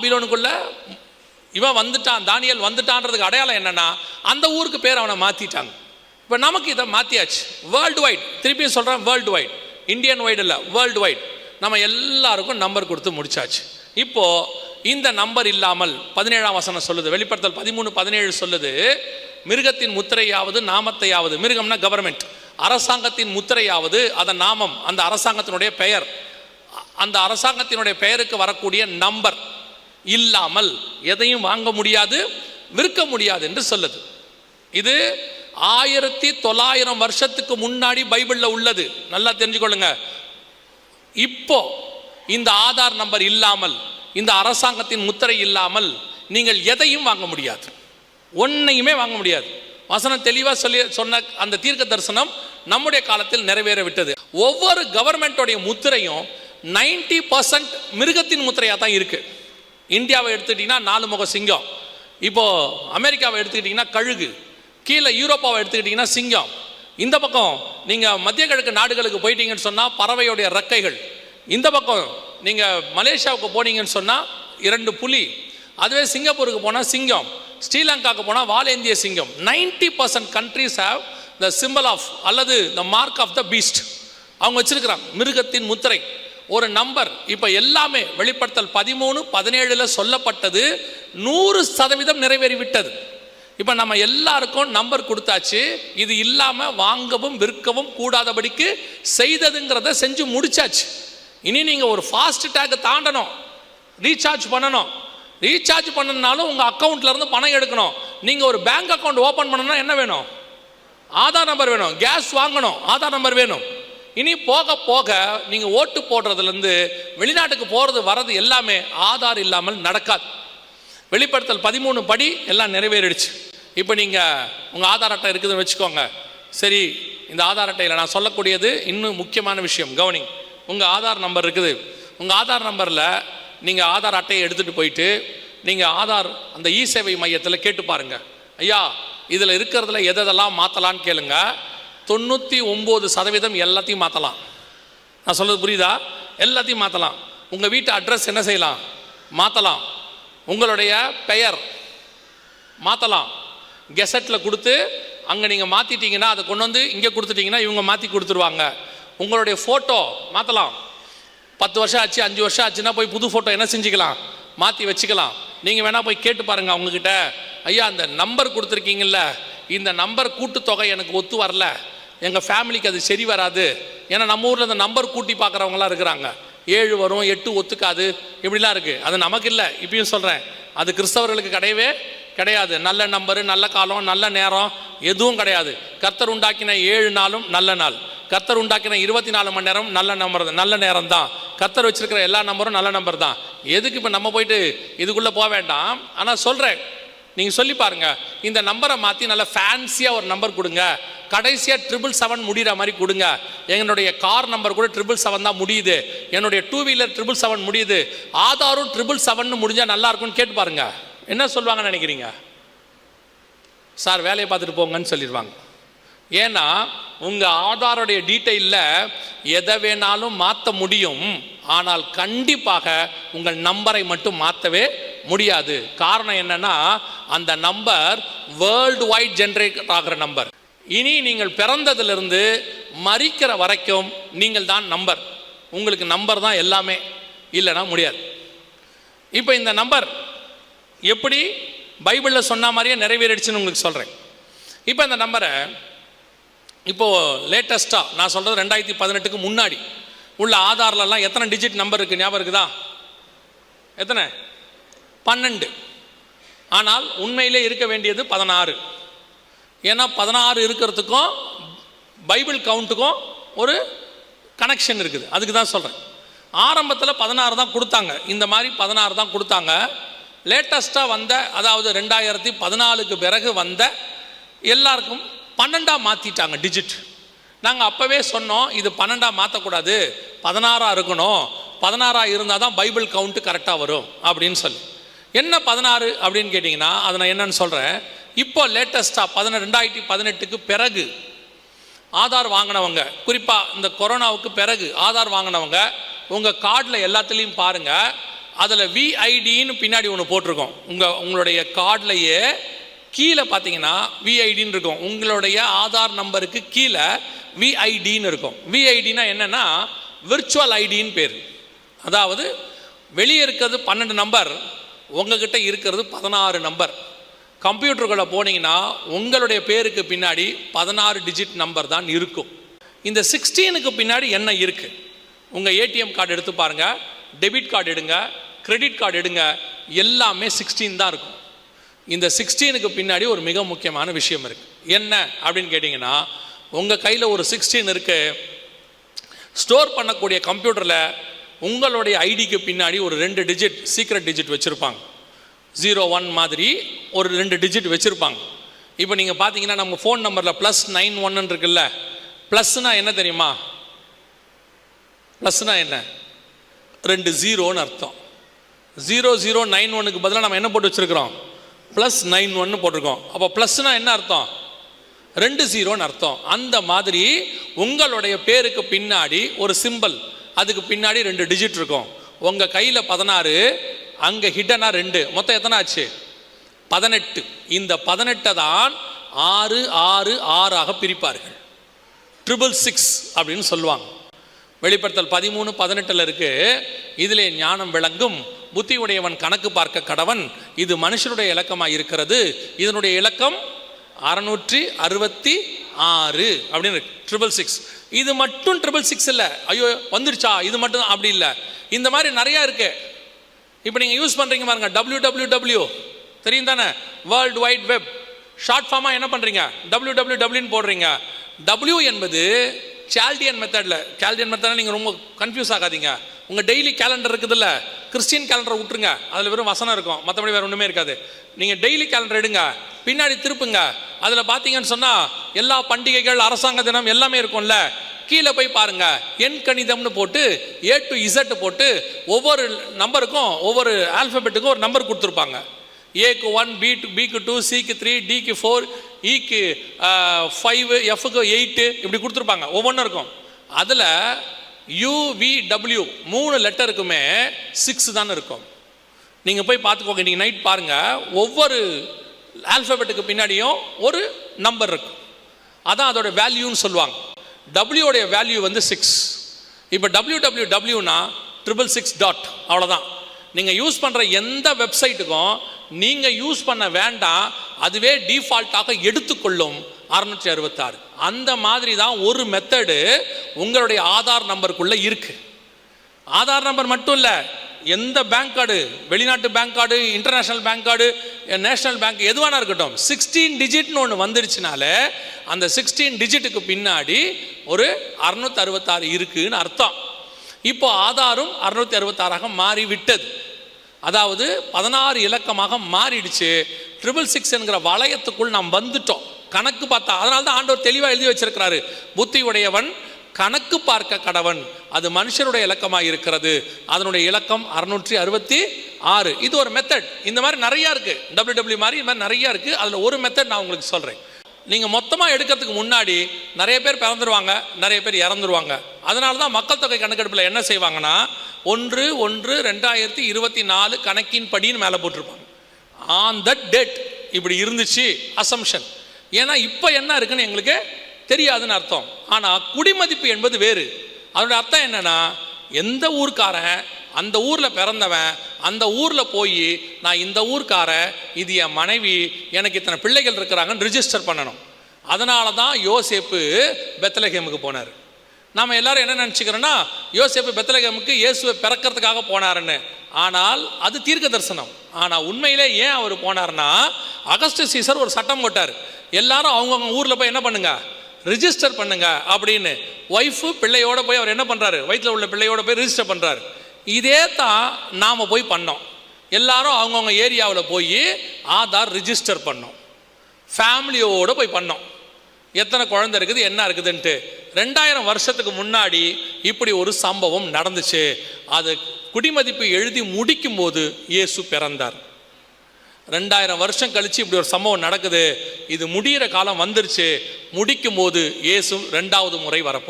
பாபிலோனுக்குள்ள இவன் வந்துட்டான், தானியேல் வந்துட்டான்றதுக்கு அடையாளம் என்னன்னா அந்த ஊருக்கு பேர் அவனை மாற்றிட்டாங்க. இப்போ நமக்கு இதை மாற்றியாச்சு. வேர்ல்டு வைட், திருப்பியும் சொல்கிறேன், வேர்ல்டு வைட், இந்தியன் வைடு இல்லை, வேர்ல்டு வைட். நம்ம எல்லாருக்கும் நம்பர் கொடுத்து முடிச்சாச்சு. இப்போது இந்த நம்பர் இல்லாமல் 17ஆம் வசனம் சொல்லுது, வெளிப்படுத்தல் 13:17 சொல்லுது, மிருகத்தின் முத்திரையாவது நாமத்தையாவது, மிருகம்னா கவர்மெண்ட், அரசாங்கத்தின் முத்திரையாவது அதன் நாமம், அந்த அரசாங்கத்தினுடைய பெயர், அந்த அரசாங்கத்தினுடைய பெயருக்கு வரக்கூடிய நம்பர் இல்லாமல் எதையும் வாங்க முடியாது, விற்க முடியாது என்று சொல்லுது. இது 1900 வருஷத்துக்கு முன்னாடி பைபிளில் உள்ளது. நல்லா தெரிஞ்சுக்கொள்ளுங்க. இப்போ இந்த ஆதார் நம்பர் இல்லாமல், இந்த அரசாங்கத்தின் முத்திரை இல்லாமல் நீங்கள் எதையும் வாங்க முடியாது, ஒன்னையுமே வாங்க முடியாது. வசனம் தெளிவாக சொன்ன அந்த தீர்க்க தரிசனம் நம்முடைய காலத்தில் நிறைவேற விட்டது. ஒவ்வொரு கவர்மெண்டோடைய முத்திரையும் 90% மிருகத்தின் முத்திரையாக தான் இருக்கு. இந்தியாவை எடுத்துக்கிட்டிங்கன்னா 4 முக சிங்கம், இப்போது அமெரிக்காவை எடுத்துக்கிட்டிங்கன்னா கழுகு, கீழே யூரோப்பாவை எடுத்துக்கிட்டிங்கன்னா சிங்கம், இந்த பக்கம் நீங்கள் மத்திய கிழக்கு நாடுகளுக்கு போயிட்டீங்கன்னு சொன்னால் பறவையுடைய ரெக்கைகள், இந்த பக்கம் நீங்கள் மலேசியாவுக்கு போனீங்கன்னு சொன்னால் 2 புலி, அதுவே சிங்கப்பூருக்கு போனால் சிங்கம், ஸ்ரீலங்காவுக்கு போனால் வாலேந்திய சிங்கம். 90% countries have the symbol of அல்லது the mark of the beast. அவங்க வச்சிருக்கிறாங்க மிருகத்தின் முத்திரை, ஒரு நம்பர். இப்போ எல்லாமே வெளிப்படுத்தல் 13:17 சொல்லப்பட்டது 100% நிறைவேறிவிட்டது. இப்போ நம்ம எல்லாருக்கும் நம்பர் கொடுத்தாச்சு. இது இல்லாமல் வாங்கவும் விற்கவும் கூடாதபடிக்கு செய்ததுங்கிறத செஞ்சு முடிச்சாச்சு. இனி நீங்கள் ஒரு ஃபாஸ்ட் டேக் தாண்டணும், ரீசார்ஜ் பண்ணணும். ரீசார்ஜ் பண்ணனாலும் உங்கள் அக்கௌண்ட்லேருந்து பணம் எடுக்கணும். நீங்கள் ஒரு பேங்க் அக்கௌண்ட் ஓப்பன் பண்ணணும்னா என்ன வேணும்? ஆதார் நம்பர் வேணும். கேஸ் வாங்கணும், ஆதார் நம்பர் வேணும். இனி போக போக நீங்கள் ஓட்டு போடுறதுலேருந்து வெளிநாட்டுக்கு போகிறது வர்றது எல்லாமே ஆதார் இல்லாமல் நடக்காது. வெளிப்படுத்தல் 13 படி எல்லாம் நிறைவேறிடுச்சு. இப்போ நீங்கள் உங்கள் ஆதார் அட்டை இருக்குதுன்னு வச்சுக்கோங்க. சரி, இந்த ஆதார் அட்டையில் நான் சொல்லக்கூடியது இன்னும் முக்கியமான விஷயம், கவனிங். உங்கள் ஆதார் நம்பர் இருக்குது. உங்கள் ஆதார் நம்பரில் நீங்கள் ஆதார் அட்டையை எடுத்துகிட்டு போயிட்டு நீங்கள் ஆதார் அந்த இ சேவை மையத்தில் கேட்டு பாருங்கள், ஐயா இதில் இருக்கிறதுல எதெல்லாம் மாற்றலான்னு கேளுங்க. 99% எல்லாத்தையும் மாற்றலாம். நான் சொல்கிறது புரியுதா? எல்லாத்தையும் மாற்றலாம். உங்கள் வீட்டு அட்ரஸ் என்ன செய்யலாம்? மாற்றலாம். உங்களுடைய பெயர் மாற்றலாம். கெசட்டில் கொடுத்து அங்கே நீங்கள் மாற்றிட்டீங்கன்னா அதை கொண்டு வந்து இங்கே கொடுத்துட்டிங்கன்னா இவங்க மாற்றி கொடுத்துருவாங்க. உங்களுடைய ஃபோட்டோ மாற்றலாம். 10 வருஷம் ஆச்சு, 5 வருஷம் ஆச்சுன்னா போய் புது ஃபோட்டோ என்ன செஞ்சுக்கலாம்? மாற்றி வச்சுக்கலாம். நீங்கள் வேணால் போய் கேட்டு பாருங்கள் அவங்கக்கிட்ட, ஐயா அந்த நம்பர் கொடுத்துருக்கீங்கல்ல, இந்த நம்பர் கூட்டுத்தொகை எனக்கு ஒத்து வரல, எங்கள் ஃபேமிலிக்கு அது சரி வராது. ஏன்னா நம்ம ஊரில் இந்த நம்பர் கூட்டி பார்க்குறவங்களாம் இருக்கிறாங்க. 7 வரும், 8 ஒத்துக்காது, இப்படிலாம் இருக்குது. அது நமக்கு இல்லை. இப்பயும் சொல்கிறேன், அது கிறிஸ்தவர்களுக்கு கிடையவே கிடையாது. நல்ல நம்பரு, நல்ல காலம், நல்ல நேரம் எதுவும் கிடையாது. கர்த்தர் உண்டாக்கின 7 நாளும் நல்ல நாள், கர்த்தர் உண்டாக்கின 24 மணி நேரம் நல்ல நம்பர், நல்ல நேரம் தான். கர்த்தர் வச்சிருக்கிற எல்லா நம்பரும் நல்ல நம்பர் தான். எதுக்கு இப்போ நம்ம போயிட்டு இதுக்குள்ளே போக வேண்டாம். ஆனால் சொல்கிறேன், நீங்கள் சொல்லி பாருங்கள், இந்த நம்பரை மாற்றி நல்ல ஃபேன்சியாக ஒரு நம்பர் கொடுங்க. கடைசியாக 777 முடிகிற மாதிரி கொடுங்க. என்னுடைய கார் நம்பர் கூட 777 தான் முடியுது, என்னுடைய 2 வீலர் 777 முடியுது, ஆதாரும் 777 முடிஞ்சால் நல்லா இருக்கும்னு கேட்டு பாருங்க. என்ன சொல்லுவாங்கன்னு நினைக்கிறீங்க? சார் வேலையை பார்த்துட்டு போங்கன்னு சொல்லிடுவாங்க. ஏன்னா உங்கள் ஆதாரோடைய டீட்டெயிலில் எதை வேணாலும் மாற்ற முடியும், ஆனால் கண்டிப்பாக உங்கள் நம்பரை மட்டும் மாற்றவே முடியாது. காரணம் என்னன்னா அந்த நம்பர் வேர்ல்டு வைட் ஜென்ரேட் ஆகிற நம்பர். இனி நீங்கள் பிறந்ததிலிருந்து மரிக்கிற வரைக்கும் நீங்கள் தான் நம்பர். உங்களுக்கு நம்பர் தான் எல்லாமே, இல்லைன்னா முடியாது. இப்போ இந்த நம்பர் எப்படி பைபிளில் சொன்ன மாதிரியே நிறைவேறிடுச்சுன்னு உங்களுக்கு சொல்கிறேன். இப்போ இந்த நம்பரை இப்போது லேட்டஸ்ட்டாக நான் சொல்கிறது 2018க்கு முன்னாடி உள்ள ஆதார்லலாம் எத்தனை டிஜிட் நம்பர் இருக்குது ஞாபகம் இருக்குதா? எத்தனை? 12. ஆனால் உண்மையிலே இருக்க வேண்டியது 16. ஏன்னா 16 இருக்கிறதுக்கும் பைபிள் கவுண்ட்டுக்கும் ஒரு கனெக்ஷன் இருக்குது. அதுக்கு தான் சொல்கிறேன். ஆரம்பத்தில் 16 தான் கொடுத்தாங்க, இந்த மாதிரி 16 தான் கொடுத்தாங்க. லேட்டஸ்ட்டாக வந்த, அதாவது 2014க்கு பிறகு வந்த எல்லாருக்கும் 12 மாற்றிட்டாங்க டிஜிட். நாங்கள் அப்போவே சொன்னோம், இது 12 மாற்றக்கூடாது, 16 இருக்கணும், 16 இருந்தால் தான் பைபிள் கவுண்ட்டு கரெக்டாக வரும் அப்படின்னு சொல்லி. என்ன 16 அப்படின்னு கேட்டிங்கன்னா அதை நான் என்னன்னு சொல்கிறேன். இப்போ லேட்டஸ்ட்டாக 2018க்கு பிறகு ஆதார் வாங்கினவங்க, குறிப்பாக இந்த கொரோனாவுக்கு பிறகு ஆதார் வாங்கினவங்க உங்கள் கார்டில் எல்லாத்துலேயும் பாருங்கள், அதில் விஐடின்னு பின்னாடி ஒன்று போட்டிருக்கோம். உங்களுடைய கார்ட்லையே கீழே பார்த்தீங்கன்னா விஐடின்னு இருக்கும். உங்களுடைய ஆதார் நம்பருக்கு கீழே விஐடின்னு இருக்கும். விஐடினா என்னென்னா விர்ச்சுவல் ஐடின்னு பேர். அதாவது வெளியே இருக்கிறது 12 நம்பர், உங்ககிட்ட இருக்கிறது 16 நம்பர். கம்ப்யூட்டருக்குள்ளே போனீங்கன்னா உங்களுடைய பேருக்கு பின்னாடி 16 டிஜிட் நம்பர் தான் இருக்கும். இந்த 16க்கு பின்னாடி என்ன இருக்குது? உங்கள் ஏடிஎம் கார்டு எடுத்து பாருங்கள், டெபிட் கார்டு எடுங்க, கிரெடிட் கார்டு எடுங்க, எல்லாமே 16 தான் இருக்கும். இந்த 16க்கு பின்னாடி ஒரு மிக முக்கியமான விஷயம் இருக்குது. என்ன அப்படின்னு கேட்டிங்கன்னா, உங்கள் கையில் ஒரு 16 இருக்குது. ஸ்டோர் பண்ணக்கூடிய கம்ப்யூட்டரில் உங்களுடைய ஐடிக்கு பின்னாடி ஒரு 2 டிஜிட் சீக்ரெட் டிஜிட் வச்சுருப்பாங்க. 01 மாதிரி ஒரு 2 டிஜிட் வச்சுருப்பாங்க. இப்போ நீங்கள் பார்த்தீங்கன்னா நம்ம ஃபோன் நம்பரில் +91 இருக்குல்ல, ப்ளஸ்னா என்ன தெரியுமா? ப்ளஸ்னா என்ன? 2 0ன்னு அர்த்தம். 0091க்கு பதிலாக நம்ம என்ன போட்டு வச்சுருக்கிறோம்? +91 போட்டிருக்கோம். அப்போ ப்ளஸ்னா என்ன அர்த்தம்? 2 0ன்னு அர்த்தம். அந்த மாதிரி உங்களுடைய பேருக்கு பின்னாடி ஒரு சிம்பிள், அதுக்கு பின்னாடி 2 டிஜிட் இருக்கும். உங்கள் கையில் 16, அங்கே ஹிட்டனா 2, மொத்தம் எத்தனை ஆச்சு? 18. இந்த 18 தான் 666 பிரிப்பார்கள். 666 அப்படின்னு சொல்லுவாங்க. வெளிப்படுத்தல் 13:18 இருக்கு. இதிலே ஞானம் விளங்கும், புத்தி உடையவன் கணக்கு பார்க்க கடவன், இது மனுஷனுடைய இலக்கமாக இருக்கிறது, இதனுடைய இலக்கம் 666 அப்படின்னு இருக்கு. 666. இது மட்டும் 666 இல்லை. ஐயோ வந்துருச்சா இது மட்டும் அப்படி இல்லை, இந்த மாதிரி நிறையா இருக்கு. இப்போ நீங்கள் யூஸ் பண்ணுறீங்க பாருங்க, www தெரியும் தானே, வேர்ல்டு வைட் வெப். ஷார்ட் ஃபார்மாக என்ன பண்ணுறீங்க? www போடுறீங்க. W என்பது சால்டியன் மெத்தடில். சால்டியன் மெத்தடில் நீங்கள் ரொம்ப கன்ஃபியூஸ் ஆகாதீங்க. உங்கள் டெய்லி கேலண்டர் இருக்குதுல்ல, கிறிஸ்டியன் கேலண்டரை விட்டுருங்க, அதில் வெறும் வசனம் இருக்கும், மற்றபடி வேறு ஒன்றுமே இருக்காது. நீங்கள் டெய்லி கேலண்டர் எடுங்க, பின்னாடி திருப்புங்க, அதில் பார்த்தீங்கன்னு சொன்னால் எல்லா பண்டிகைகள், அரசாங்க தினம் எல்லாமே இருக்கும்ல. கீழே போய் பாருங்க, எண் கணிதம்னு போட்டு A to Z போட்டு ஒவ்வொரு நம்பருக்கும் ஒவ்வொரு ஆல்ஃபபெட்டுக்கும் ஒரு நம்பர் கொடுத்துருப்பாங்க. ஏக்கு 1, பிக்கு 2, சிக்கு 3, டிக்கு 4, இக்கு 5, எஃப்க்கு 8 இப்படி கொடுத்துருப்பாங்க. ஒவ்வொன்றும் இருக்கும். அதில் UVW 3 லெட்டருக்குமே 6 தானே இருக்கும். நீங்கள் போய் பார்த்துக்கோங்க, நீங்கள் நைட் பாருங்கள், ஒவ்வொரு ஆல்ஃபபெட்டுக்கு பின்னாடியும் ஒரு நம்பர் இருக்கும். அதான் அதோட வேல்யூன்னு சொல்லுவாங்க. டபிள்யூடைய வேல்யூ வந்து 6. இப்போ wwwனா 666. அவ்வளோதான். நீங்கள் யூஸ் பண்ணுற எந்த வெப்சைட்டுக்கும் நீங்கள் யூஸ் பண்ண வேண்டாம், அதுவே டிஃபால்ட்டாக எடுத்துக்கொள்ளும் 666. அந்த மாதிரி தான் ஒரு மெத்தடு உங்களுடைய ஆதார் நம்பருக்குள்ளே இருக்குது. ஆதார் நம்பர் மட்டும் இல்லை, எந்த பேங்க் கார்டு, வெளிநாட்டு bank card, international bank card, national bank எதுவானா இருக்கட்டும், 16 டிஜிட்னு ஒன்று வந்துருச்சுனாலே அந்த 16 டிஜிட்டுக்கு பின்னாடி ஒரு 666 இருக்குன்னு அர்த்தம். இப்போ ஆதாரும் 666 மாறிவிட்டது. அதாவது 16 இலக்கமாக மாறிடுச்சு. 666 என்கிற வளையத்துக்குள் நாம் வந்துட்டோம். கணக்கு பார்த்தா, அதனால தான் ஆண்டவர் தெளிவாக எழுதி வச்சிருக்கிறாரு, புத்தி உடையவன் கணக்கு பார்க்க கடவன், அது மனுஷனுடைய இலக்கமாக இருக்கிறது, அதனுடைய இலக்கம் 666. இது ஒரு மெத்தட். இந்த மாதிரி நிறையா இருக்குது. www மாதிரி இது மாதிரி நிறையா இருக்குது. அதில் ஒரு மெத்தட் நான் உங்களுக்கு சொல்கிறேன். நீங்கள் மொத்தமாக எடுக்கிறதுக்கு முன்னாடி நிறைய பேர் பிறந்துருவாங்க, நிறைய பேர் இறந்துருவாங்க. அதனால தான் மக்கள் தொகை கணக்கெடுப்பில் என்ன செய்வாங்கன்னா 1/1/2024 கணக்கின் படின்னு மேலே போட்டிருப்பாங்க. ஆன் தட் டேட் இப்படி இருந்துச்சு அசம்ஷன். ஏன்னா இப்போ என்ன இருக்குன்னு எங்களுக்கு தெரியாதுன்னு அர்த்தம். ஆனால் குடிமதிப்பு என்பது வேறு. அதோட அர்த்தம் என்னன்னா, எந்த ஊர்க்காரன், அந்த ஊரில் பிறந்தவன், அந்த ஊரில் போய் நான் இந்த ஊர்க்காரன், இது என் மனைவி, எனக்கு இத்தனை பிள்ளைகள் இருக்கிறாங்கன்னு ரிஜிஸ்டர் பண்ணணும். அதனால தான் யோசேப்பு பெத்லகேமுக்கு போனார். நாம் எல்லாரும் என்ன நினச்சிக்கிறோன்னா, யோசேப்பு பெத்லகேமுக்கு இயேசுவை பிறக்கிறதுக்காக போனாருன்னு. ஆனால் அது தீர்க்க தரிசனம். ஆனால் உண்மையிலே ஏன் அவர் போனார்னா, அகஸ்டஸ் சீசர் ஒரு சட்டம் போட்டார், எல்லாரும் அவங்கவுங்க ஊரில் போய் என்ன பண்ணுங்க, ரிஜிஸ்டர் பண்ணுங்க அப்படின்னு. ஒய்ஃபு பிள்ளையோட போய் அவர் என்ன பண்ணுறாரு, வயிற்றில் உள்ள பிள்ளையோட போய் ரிஜிஸ்டர் பண்ணுறாரு. இதே தான் நாம் போய் பண்ணோம். எல்லாரும் அவங்கவுங்க ஏரியாவில் போய் ஆதார் ரிஜிஸ்டர் பண்ணோம், ஃபேமிலியோடு போய் பண்ணோம். எத்தனை குழந்தை இருக்குது, என்ன இருக்குதுன்ட்டு. 2000 வருஷத்துக்கு முன்னாடி இப்படி ஒரு சம்பவம் நடந்துச்சு. அது குடிமதிப்பு எழுதி முடிக்கும் போது இயேசு பிறந்தார். 2000 வருஷம் கழிச்சு இப்படி ஒரு சம்பவம் நடக்குது. இது முடிகிற காலம் வந்துருச்சு. முடிக்கும் போது இயேசு 2வது முறை வரப்போ